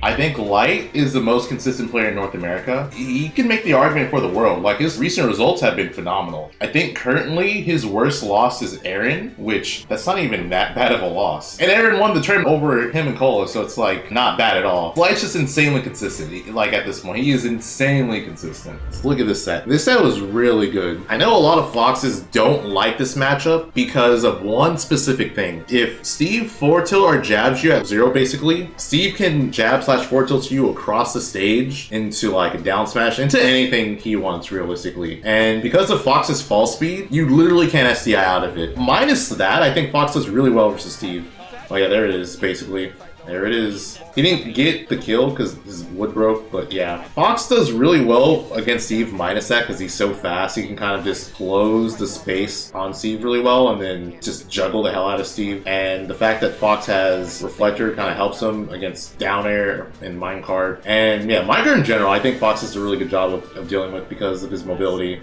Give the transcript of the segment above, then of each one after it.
I think Light is the most consistent player in North America. He can make the argument for the world. Like, his recent results have been phenomenal. I think currently his worst loss is Aaron, which that's not even that bad of a loss. And Aaron won the tournament over him and Cola, so it's like not bad at all. Light's just insanely consistent. Like at this point, he is insanely consistent. Let's look at this set. This set was really good. I know a lot of Foxes don't like this matchup because of one specific thing. If Steve forward tilt or jabs you at 0 basically, Steve can jab / forward tilt you across the stage into like a down smash, into anything he wants realistically. And because of Fox's fall speed, you literally can't SDI out of it. Minus that, I think Fox does really well versus Steve. Oh yeah, there it is, basically. There it is. He didn't get the kill because his wood broke, but yeah. Fox does really well against Steve minus that because he's so fast. He can kind of just close the space on Steve really well and then just juggle the hell out of Steve. And the fact that Fox has Reflector kind of helps him against down air and minecart. And yeah, minecart in general, I think Fox does a really good job of dealing with because of his mobility.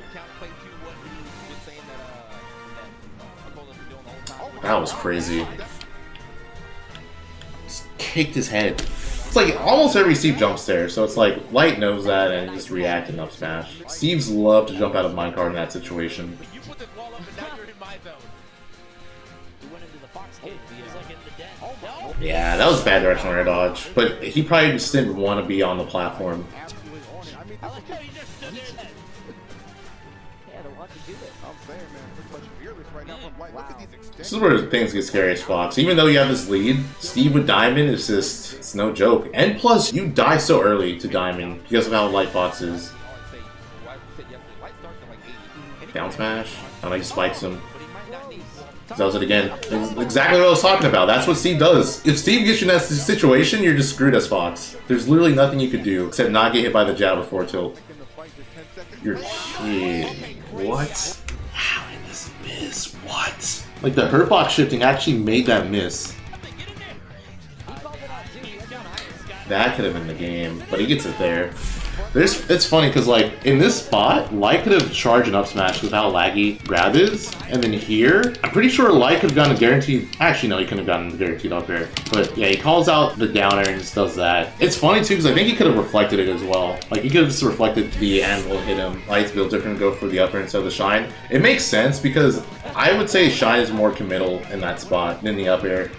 That was crazy. Kicked his head. It's like almost every Steve jumps there, so it's like Light knows that and just react and up smash. Steve's love to jump out of minecart in that situation. Yeah, that was bad directional air dodge, but he probably just didn't want to be on the platform. This is where things get scary as Fox. Even though you have this lead, Steve with Diamond is just, it's no joke. And plus, you die so early to Diamond because of how light Fox is. Down smash. I know he spikes him. Does it again. It's exactly what I was talking about. That's what Steve does. If Steve gets you in that situation, you're just screwed as Fox. There's literally nothing you could do except not get hit by the jab before tilt. You're kidding. What? How did this miss? What? Like the hurt box shifting actually made that miss. That could have been the game, but he gets it there. It's funny because like in this spot, Light could have charged an up smash with how laggy grab is, and then here, I'm pretty sure Light could have gotten a guaranteed. Actually, no, he couldn't have gotten a guaranteed up air. But yeah, he calls out the down air and just does that. It's funny too because I think he could have reflected it as well. Like he could have just reflected the anvil and hit him. Light's built different, go for the up air instead of the shine. It makes sense because I would say shine is more committal in that spot than the up air.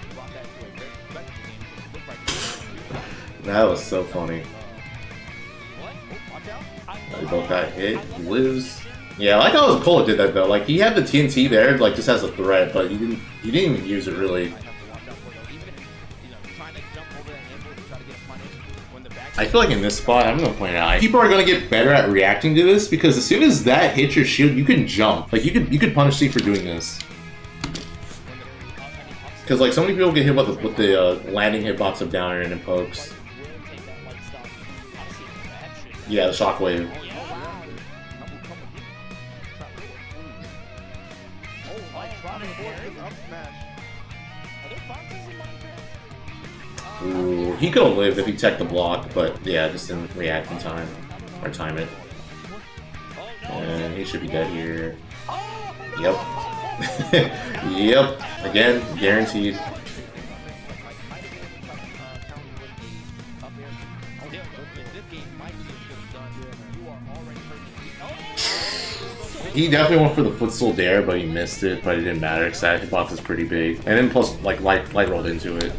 That was so funny. They both got hit. He lives. Yeah, I like how Cola did that though. Like he had the TNT there, like just as a threat, but he didn't even use it really. I feel like in this spot, I'm gonna point out, people are gonna get better at reacting to this because as soon as that hits your shield, you can jump. Like you could punish Steve for doing this. Because like so many people get hit with the landing hitbox of down air and then pokes. Yeah, the shockwave. Ooh, he could have lived if he teched the block, but yeah, just didn't react in time. Or time it. And he should be dead here. Yep. Yep. Again, guaranteed. He definitely went for the footstool dare, but he missed it, but it didn't matter because that hitbox was pretty big. And then plus, like, light rolled into it.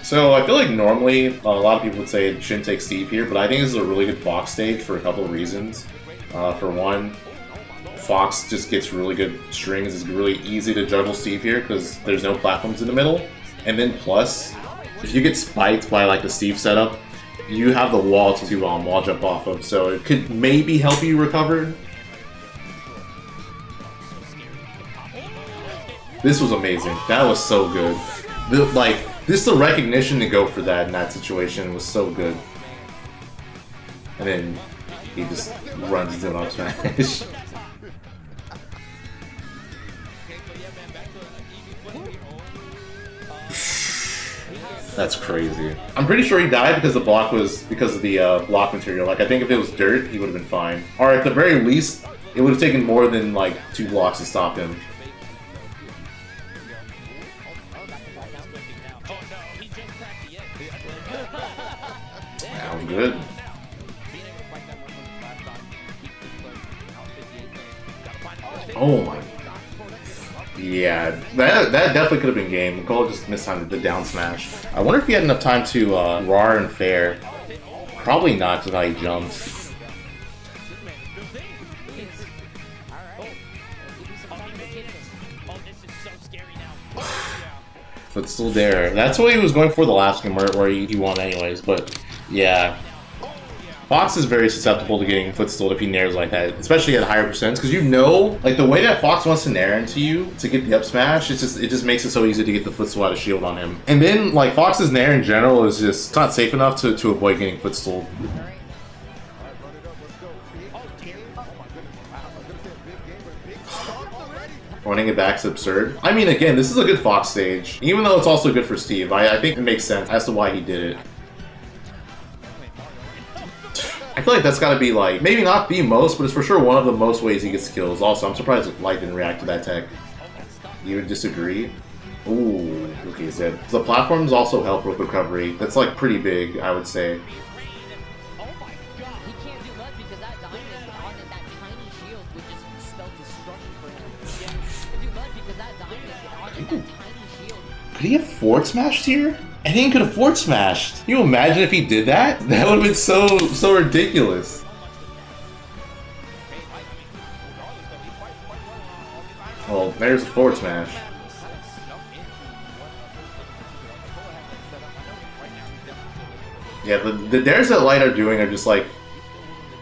So I feel like normally a lot of people would say it shouldn't take Steve here, but I think this is a really good Fox stage for a couple of reasons. For one, Fox just gets really good strings. It's really easy to juggle Steve here because there's no platforms in the middle. And then plus, if you get spiked by like the Steve setup, you have the wall to wall jump off of, so it could maybe help you recover. This was amazing. That was so good. This the recognition to go for that in that situation was so good. And then he just runs into an up smash. That's crazy. I'm pretty sure he died because the block was because of the block material. Like I think if it was dirt, he would have been fine. Or at the very least, it would have taken more than like 2 blocks to stop him. good. Oh my. Yeah, that definitely could have been game. Cole just mistimed the down smash. I wonder if he had enough time to Lurr and fair. Probably not, just how he jumps. But still there. That's what he was going for the last game where he won anyways, but yeah. Fox is very susceptible to getting footstooled if he nairs like that, especially at higher percents, because you know, like the way that Fox wants to nair into you to get the up smash, it just makes it so easy to get the footstool out of shield on him. And then like Fox's nair in general is just not safe enough to avoid getting footstooled. Running it back's absurd. I mean, again, this is a good Fox stage, even though it's also good for Steve. I think it makes sense as to why he did it. I feel like that's got to be like, maybe not the most, but it's for sure one of the most ways he gets kills. Also, I'm surprised Light didn't react to that tech. You would disagree? Ooh, okay, Zed. The platforms also help with recovery. That's like pretty big, I would say. Could he have forward smashed here? I think he could have forward smashed. Can you imagine if he did that? That would have been so ridiculous. Well, there's a forward smash. Yeah, the dares that Light are doing are just like,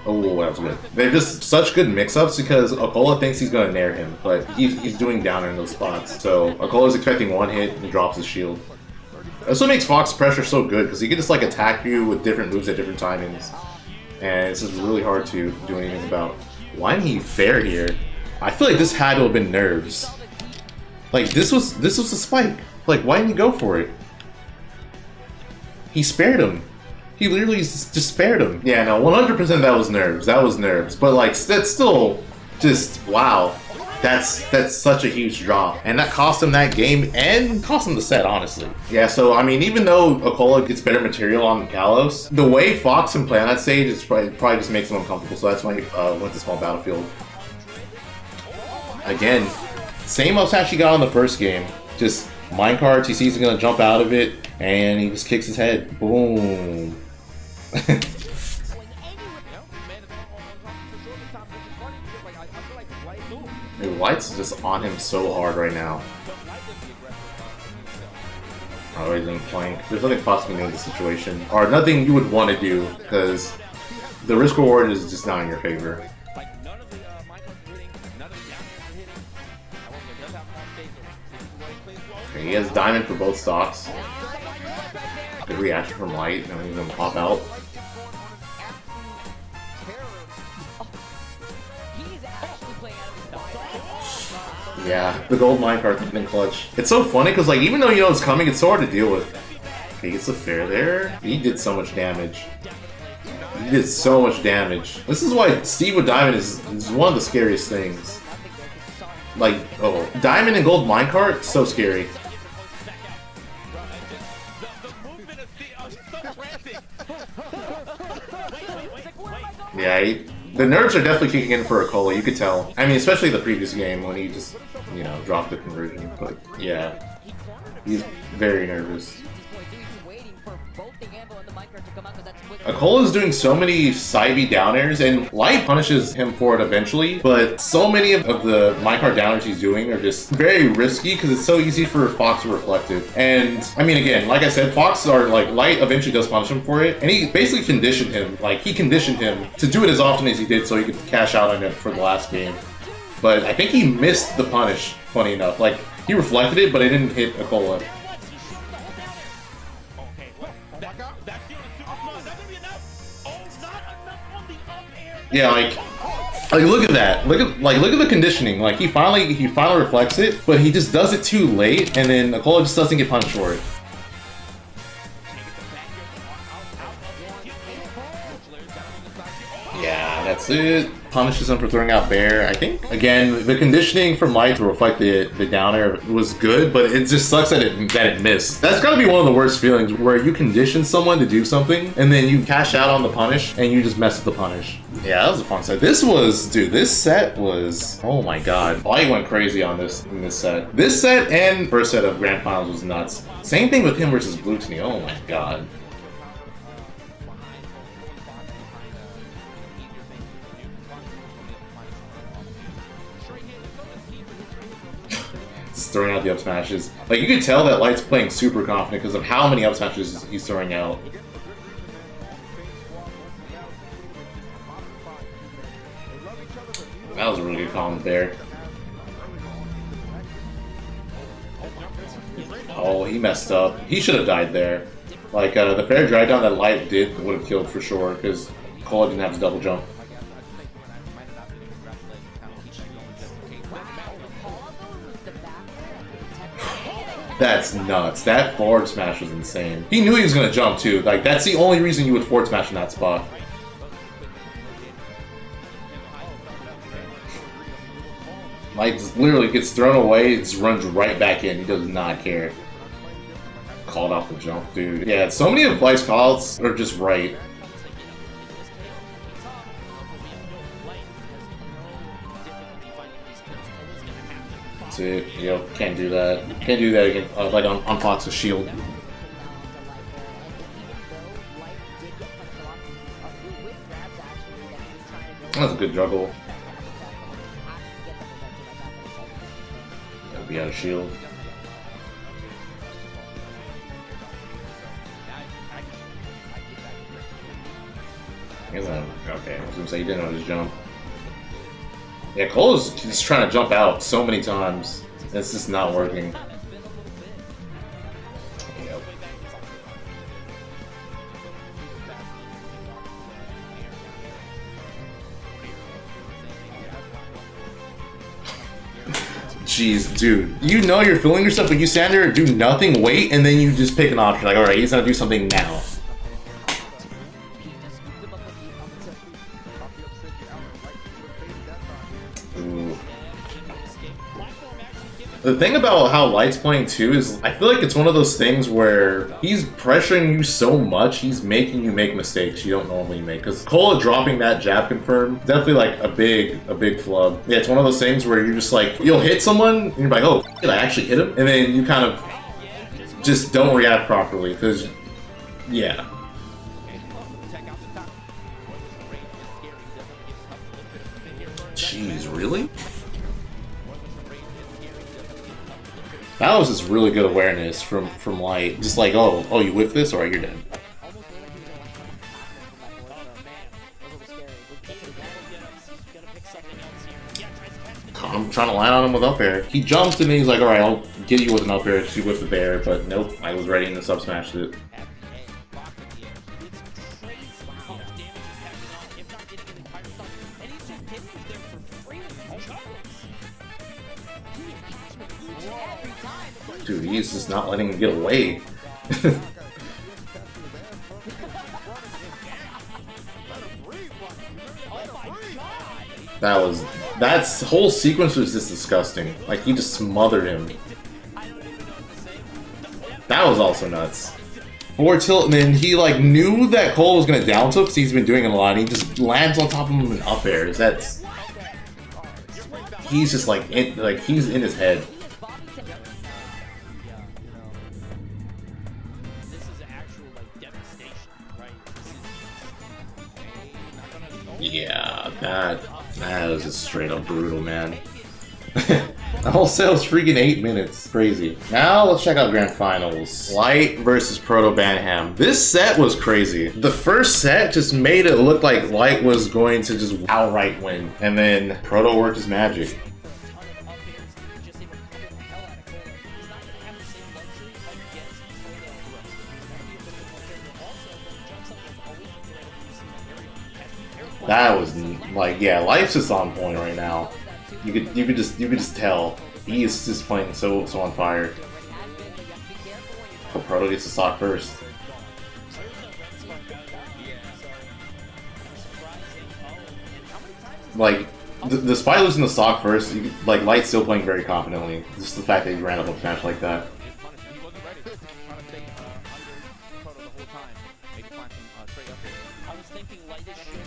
oh, that was good. They're just such good mix-ups because Akola thinks he's gonna nair him, but he's doing down in those spots. So Akola's expecting one hit and he drops his shield. That's what makes Fox pressure so good, because he can just like attack you with different moves at different timings. And it's just really hard to do anything about. Why didn't he fair here? I feel like this had to have been nerves. Like this was a spike. Like why didn't he go for it? He spared him. He literally just spared him. Yeah, no, 100% that was nerves. That was nerves. But like that's still just wow. That's such a huge drop. And that cost him that game and cost him the set, honestly. Yeah, so I mean, even though Akola gets better material on Kalos, the way Fox can play on that stage is probably just makes him uncomfortable. So that's why he went to small battlefield. Again, same up smash he got on the first game. Just minecarts, he sees he's gonna jump out of it, and he just kicks his head. Boom. Dude, Light's just on him so hard right now. Oh, he's in plank. There's nothing possible in this situation. Or nothing you would want to do, because the risk reward is just not in your favor. Okay, he has diamond for both stocks. Good reaction from Light, and he's gonna pop out. Yeah, the gold minecart has been clutch. It's so funny because like even though you know it's coming, it's so hard to deal with. Okay, he gets the fair there. He did so much damage. He did so much damage. This is why Steve with Diamond is one of the scariest things. Like, oh, Diamond and gold minecart, so scary. Yeah, the nerves are definitely kicking in for Akola, you could tell. I mean, especially the previous game when he just, you know, dropped the conversion. But yeah, he's very nervous. Akola's doing so many side B down airs, and Light punishes him for it eventually, but so many of the minecart down airs he's doing are just very risky because it's so easy for Fox to reflect it. And, I mean, again, like I said, Fox are, like, Light eventually does punish him for it, and he basically conditioned him, like, he conditioned him to do it as often as he did so he could cash out on it for the last game. But I think he missed the punish, funny enough. Like, he reflected it, but it didn't hit Akola. Yeah, like look at that. Look at the conditioning. Like he finally reflects it, but he just does it too late, and then Akola just doesn't get punished for it. Yeah, That's it. Punishes him for throwing out Bear. I think, again, the conditioning from Light to reflect the down air was good, but it just sucks that it missed. That's gotta be one of the worst feelings, where you condition someone to do something, and then you cash out on the punish, and you just mess with the punish. Yeah, that was a fun set. This was, dude, this set was, oh my god. Light went crazy on this in this set. This set and first set of Grand Finals was nuts. Same thing with him versus Blutiny. Oh my god. Throwing out the up smashes. Like, you could tell that Light's playing super confident because of how many up smashes he's throwing out. That was a really good comment there. Oh, he messed up. He should have died there. Like, the fair drag down that Light did would have killed for sure because Cole didn't have his double jump. That's nuts. That forward smash was insane. He knew he was gonna jump too. Like, that's the only reason you would forward smash in that spot. Like, literally gets thrown away, just runs right back in. He does not care. Called off the jump, dude. Yeah, so many of Light's calls are just right. See, yep, can't do that. Can't do that again, like on Fox's shield. That was a good juggle. Gotta be out of shield. I guess okay, I was gonna say he didn't know his jump. Yeah, Cole is just trying to jump out so many times. It's just not working. Yep. Jeez, dude. You know you're feeling yourself, but you stand there and do nothing, wait, and then you just pick an option. Like, alright, he's gonna do something now. The thing about how Light's playing too is I feel like it's one of those things where he's pressuring you so much, he's making you make mistakes you don't normally make. Because Cole dropping that jab confirm, definitely like a big flub. Yeah, it's one of those things where you're just like, you'll hit someone, and you're like, oh, did I actually hit him? And then you kind of just don't react properly, because, yeah. Jeez, really? That was just really good awareness from Light. Just like, oh, you whip this? Alright, you're dead. I'm trying to land on him with up air. He jumps and then he's like, alright, I'll get you with an up air to whip the bear, but nope, I was ready and the sub smashed it. Dude, he's just not letting him get away. That whole sequence was just disgusting. Like, he just smothered him. That was also nuts. Forward tilt, and then he like knew that Cole was gonna down tilt because he's been doing it a lot, and he just lands on top of him and up airs. That's... He's just like, he's in his head. Yeah, that was just straight up brutal, man. The whole set was freaking 8 minutes. Crazy. Now let's check out Grand Finals. Light versus Proto Banham. This set was crazy. The first set just made it look like Light was going to just outright win. And then Proto worked his magic. That was like, yeah, Light's just on point right now. You could just tell he is just playing so on fire. But Proto gets the stock first. Like, despite losing the stock first, like Light's still playing very confidently. Just the fact that he ran up a smash like that.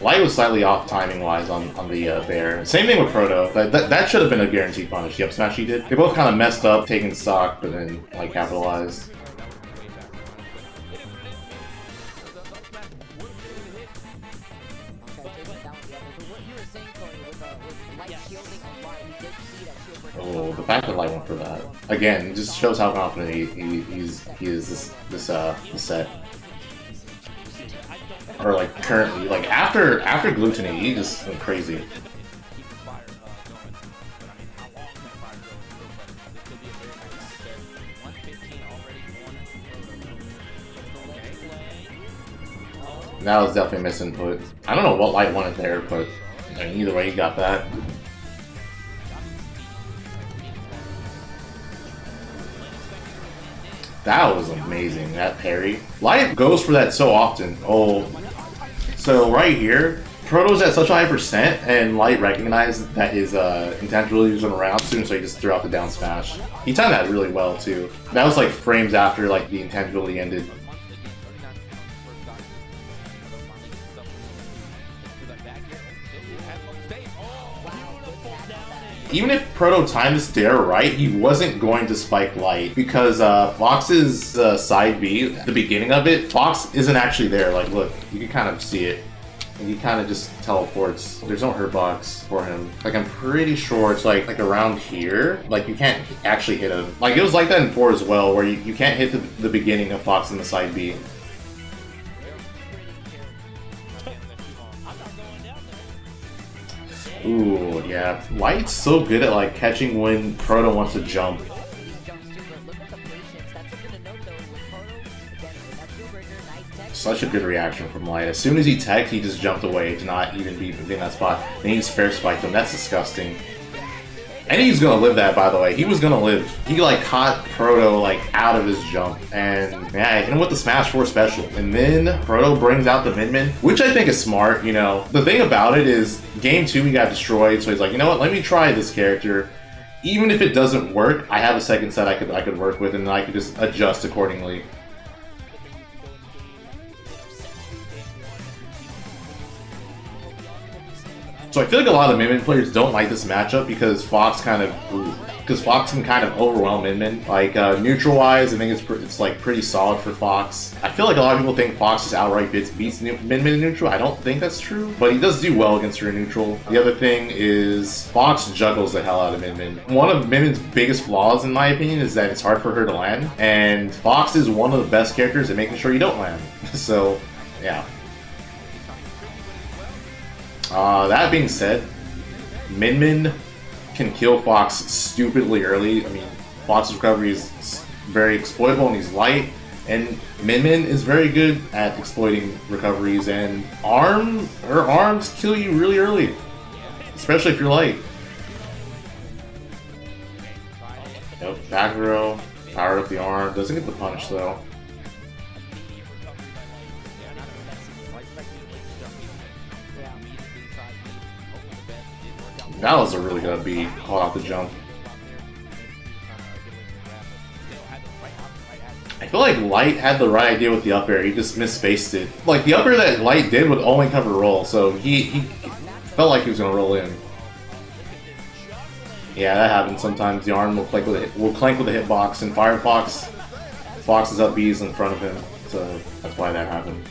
Light was slightly off timing-wise on the bear. Same thing with Proto. That should have been a guaranteed punish. The up smash he did. They both kind of messed up taking stock, but then like capitalized. Oh, the fact that Light went for that again it just shows how confident he is this set. Or like currently, like after Glutonate, he just went crazy. That was definitely a misinput. I don't know what Light wanted there, but I mean, either way, he got that. That was amazing, that parry. Light goes for that so often. Oh, so right here, Proto's at such a high percent, and Light recognized that his intangibility was going around soon, so he just threw out the down smash. He timed that really well, too. That was like frames after like the intangibility ended. Even if Proto timed this dare right, he wasn't going to spike Light because Fox's side B, the beginning of it, Fox isn't actually there. Like, look, you can kind of see it. And he kind of just teleports. There's no hurt box for him. Like, I'm pretty sure it's like around here. Like, you can't actually hit him. Like, it was like that in 4 as well, where you can't hit the beginning of Fox in the side B. Ooh, yeah. Light's so good at like catching when Proto wants to jump. Such a good reaction from Light. As soon as he teched, he just jumped away to not even be in that spot. And he just fair spiked him. That's disgusting. And he's gonna live that, by the way. He was gonna live. He like caught Proto like out of his jump, and yeah, hit him with the Smash 4 special. And then Proto brings out the Min-Min, which I think is smart. You know, the thing about it is, game 2 he got destroyed, so he's like, you know what? Let me try this character. Even if it doesn't work, I have a second set I could work with, and then I could just adjust accordingly. So I feel like a lot of Min-Min players don't like this matchup because Fox can kind of overwhelm Min-Min. Like neutral-wise, I think it's like pretty solid for Fox. I feel like a lot of people think Fox just outright beats Min-Min neutral. I don't think that's true, but he does do well against her neutral. The other thing is Fox juggles the hell out of Min-Min. One of Min-Min's biggest flaws, in my opinion, is that it's hard for her to land, and Fox is one of the best characters at making sure you don't land. So, yeah. That being said, Min-Min can kill Fox stupidly early. I mean, Fox's recovery is very exploitable and he's light, and Min-Min is very good at exploiting recoveries, and her arms kill you really early, especially if you're light. Yep, back row, powered up the arm, doesn't get the punish though. That was a really good beat, called out the jump. I feel like Light had the right idea with the up air, he just misspaced it. Like, the up air that Light did would only cover roll, so he felt like he was going to roll in. Yeah, that happens sometimes. The arm will clank with a hitbox, and Firefox, Fox's up B is in front of him, so that's why that happened.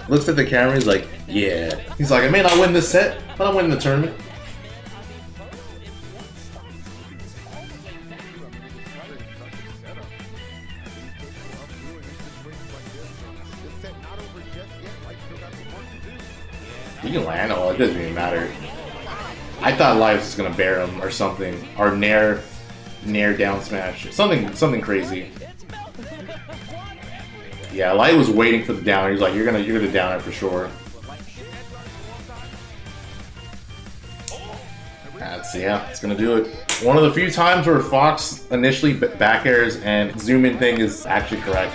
Looks at the camera, he's like, yeah. He's like, I may not win this set, but I'm winning the tournament. You can land? Oh, it doesn't even matter. I thought Light was just gonna bear him or something, or nair down smash, something crazy. Yeah, Light was waiting for the downer. He's like, you're gonna down it for sure. It's gonna do it. One of the few times where Fox initially back airs and zoom in thing is actually correct.